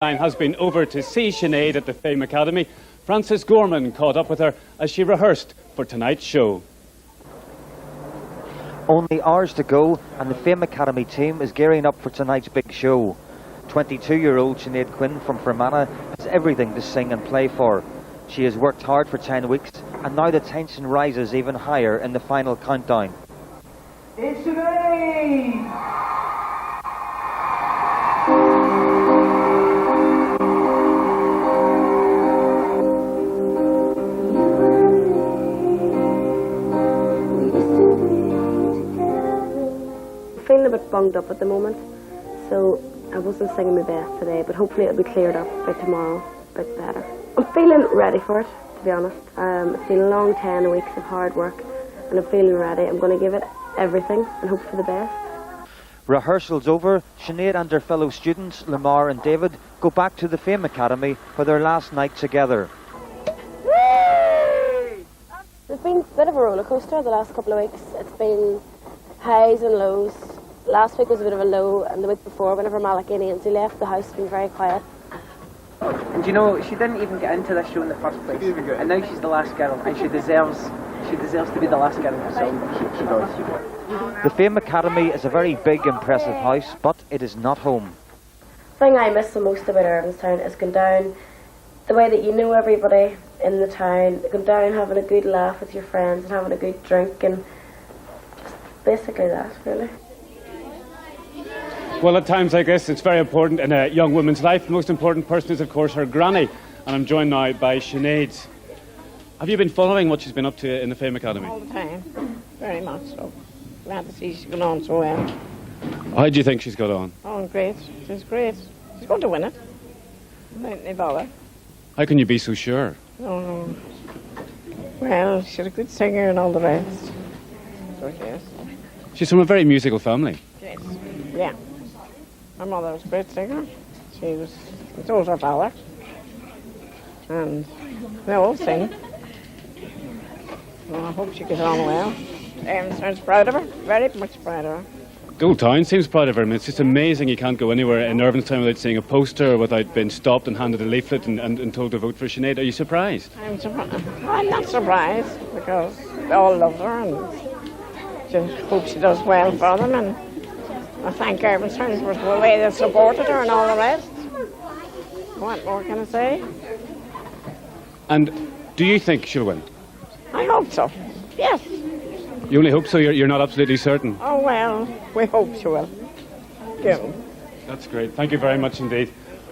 Has been over to see Sinead at the Fame Academy. Frances Gorman caught up with her as she rehearsed for tonight's show. Only hours to go and the Fame Academy team is gearing up for tonight's big show. 22-year-old Sinead Quinn from Fermanagh has everything to sing and play for. She has worked hard for 10 weeks and now the tension rises even higher in the final countdown. It's Sinead! Feeling a bit bunged up at the moment, so I wasn't singing my best today, but hopefully it'll be cleared up by tomorrow a bit better. I'm feeling ready for it, to be honest. It's been a long 10 weeks of hard work and I'm feeling ready. I'm going to give it everything and hope for the best. Rehearsal's over. Sinead and her fellow students, Lamar and David, go back to the Fame Academy for their last night together. It's been a bit of a roller coaster the last couple of weeks. It's been highs and lows. Last week was a bit of a low, and the week before, whenever Malak and Ainsley left, the house has been very quiet. And you know, she didn't even get into this show in the first place, and now she's the last girl, and she deserves to be the last girl. So she does. The Fame Academy is a very big, impressive house, but it is not home. The thing I miss the most about Irvinstown is going down, the way that you know everybody in the town, going down having a good laugh with your friends and having a good drink, and just basically that, really. Well, at times like this, it's very important in a young woman's life. The most important person is, of course, her granny. And I'm joined now by Sinead. Have you been following what she's been up to in the Fame Academy? All the time, very much so. Glad to see she's going on so well. How do you think she's got on? Oh, great. She's great. She's going to win it. No bother. How can you be so sure? Oh, well, she's a good singer and all the rest. So she is. She's from a very musical family. Yes. Yeah. Her mother was a great singer. So was her father. And they all sing. Well, I hope she gets on well. Sounds proud of her. Very much proud of her. The whole town seems proud of her. I mean, it's just amazing you can't go anywhere in Irvinstown without seeing a poster, without being stopped and handed a leaflet and told to vote for Sinead. Are you surprised? I'm not surprised, because they all love her and just hope she does well for them, and I thank Irvinstown for the way they supported her and all the rest. What more can I say? And do you think she'll win? I hope so, yes. You only hope so? You're not absolutely certain? Oh, well, we hope she will. Yeah. That's great. Thank you very much indeed.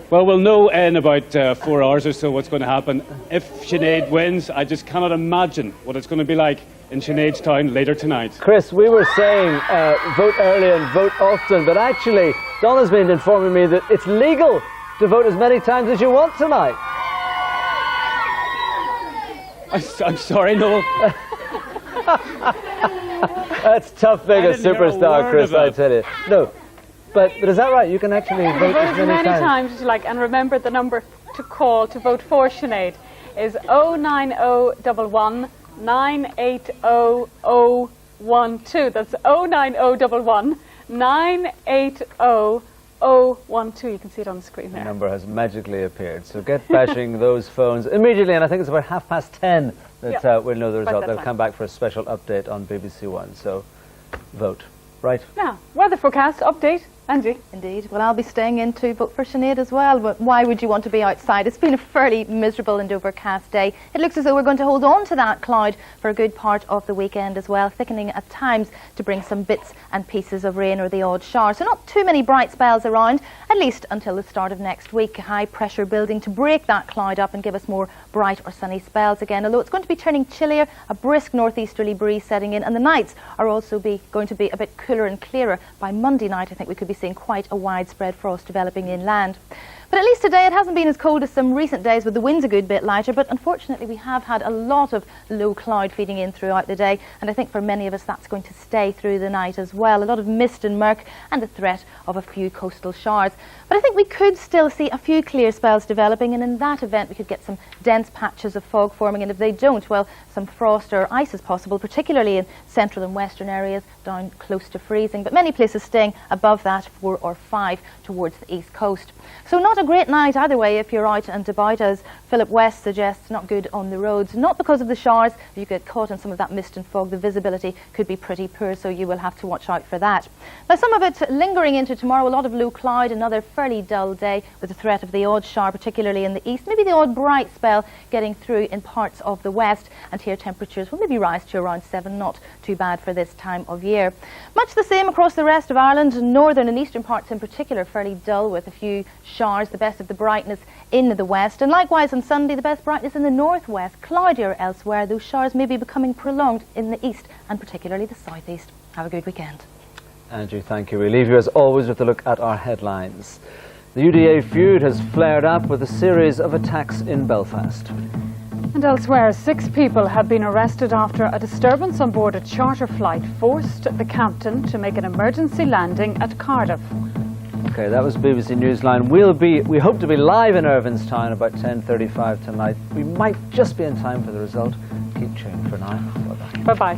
Well, we'll know in about 4 hours or so what's going to happen. If Sinead wins, I just cannot imagine what it's going to be like in Sinead's town later tonight. Chris, we were saying vote early and vote often, but actually Donna's been informing me that it's legal to vote as many times as you want tonight. I'm sorry, Noel. That's tough being a superstar, Chris, I tell you. No, but is that right? You can actually vote as many times as you like, and remember the number to call to vote for Sinead is 09011 980012. That's 09011 980012. You can see it on the screen there. The number has magically appeared, so get bashing those phones immediately, and I think it's about 10:30 that we'll know the result. They'll come back for a special update on BBC One, so vote. Right. Now, weather forecast update. Angie. Indeed. Well, I'll be staying in to vote for Sinead as well, but why would you want to be outside? It's been a fairly miserable and overcast day. It looks as though we're going to hold on to that cloud for a good part of the weekend as well, thickening at times to bring some bits and pieces of rain or the odd shower. So not too many bright spells around, at least until the start of next week. High pressure building to break that cloud up and give us more bright or sunny spells again, although it's going to be turning chillier, a brisk northeasterly breeze setting in, and the nights are also going to be a bit cooler and clearer. By Monday night, I think we could be seeing quite a widespread frost developing inland. But at least today it hasn't been as cold as some recent days, with the winds a good bit lighter, but unfortunately we have had a lot of low cloud feeding in throughout the day, and I think for many of us that's going to stay through the night as well. A lot of mist and murk and the threat of a few coastal showers. But I think we could still see a few clear spells developing, and in that event we could get some dense patches of fog forming, and if they don't, well, some frost or ice is possible, particularly in central and western areas down close to freezing, but many places staying above that, 4 or 5 towards the east coast. So not not a great night either way if you're out and about, as Philip West suggests, not good on the roads. Not because of the showers, if you get caught in some of that mist and fog, the visibility could be pretty poor, so you will have to watch out for that. Now, some of it lingering into tomorrow, a lot of low cloud, another fairly dull day with the threat of the odd shower, particularly in the east, maybe the odd bright spell getting through in parts of the west, and here temperatures will maybe rise to around 7, not too bad for this time of year. Much the same across the rest of Ireland, northern and eastern parts in particular fairly dull with a few showers, the best of the brightness in the west, and likewise on Sunday the best brightness in the northwest, cloudier elsewhere. Those showers may be becoming prolonged in the east and particularly the southeast. Have a good weekend. Andrew, thank you. We leave you as always with a look at our headlines. The UDA feud has flared up with a series of attacks in Belfast. And elsewhere, 6 people have been arrested after a disturbance on board a charter flight forced the captain to make an emergency landing at Cardiff. Okay, that was BBC Newsline. We hope to be live in Irvinstown about 10:35 tonight. We might just be in time for the result. Keep tuned for now. Bye-bye. Bye-bye.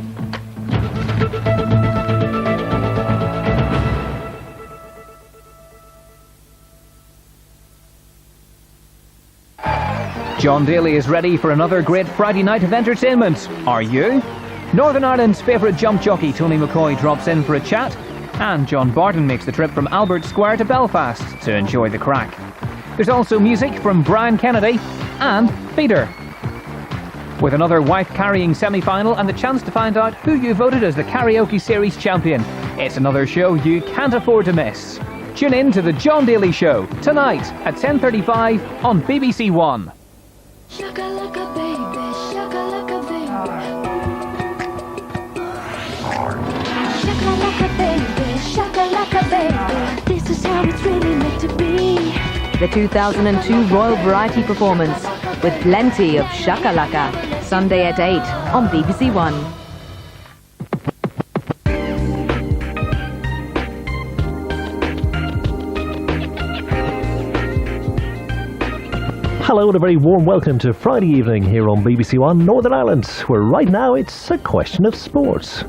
John Daly is ready for another great Friday night of entertainment. Are you? Northern Ireland's favourite jump jockey Tony McCoy drops in for a chat, and John Barton makes the trip from Albert Square to Belfast to enjoy the crack. There's also music from Brian Kennedy and Feeder. With another wife-carrying semi-final and the chance to find out who you voted as the Karaoke Series champion, it's another show you can't afford to miss. Tune in to The John Daly Show tonight at 10:35 on BBC One. Shakalaka baby, shakalaka baby. Shakalaka baby, shakalaka baby. This is how it's really meant to be. The 2002 Royal Variety Performance with plenty of shakalaka. Sunday at 8 on BBC One. Hello and a very warm welcome to Friday evening here on BBC One Northern Ireland, where right now it's a question of sports.